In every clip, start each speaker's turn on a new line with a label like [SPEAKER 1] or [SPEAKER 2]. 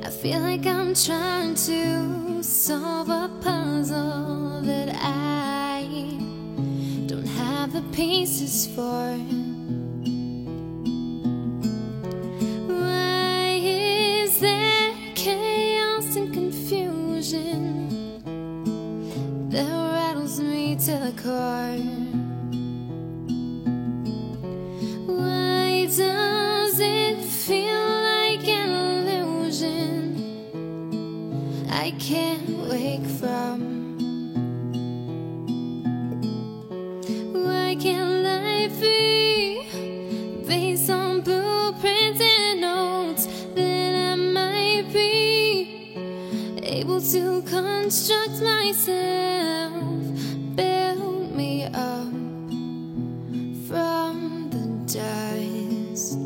[SPEAKER 1] I feel like I'm trying to solve a puzzle that I don't have the pieces for. Why is there chaos and confusion that rattles me to the core? Why does it feel like an illusion I can't wake from? Why can't life be based on blueprints and notes that I might be able to construct myself, build me up from the dust?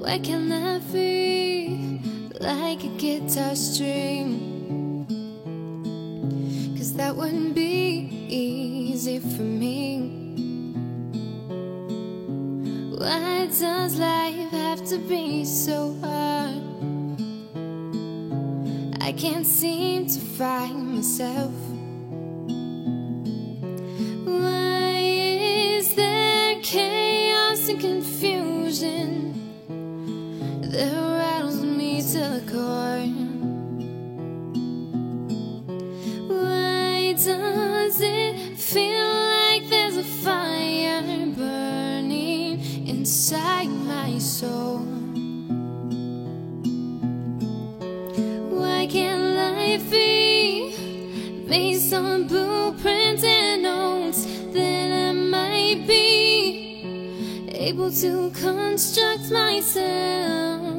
[SPEAKER 1] Why can't life be like a guitar string? 'Cause that wouldn't be easy for me. Why does life have to be so hard? I can't seem to find myself. Why is there chaos and confusion that rattles me to the core? Why does it feel like there's a fire burning inside my soul? Why can't life be based on blueprints and notes that I might be able to construct myself,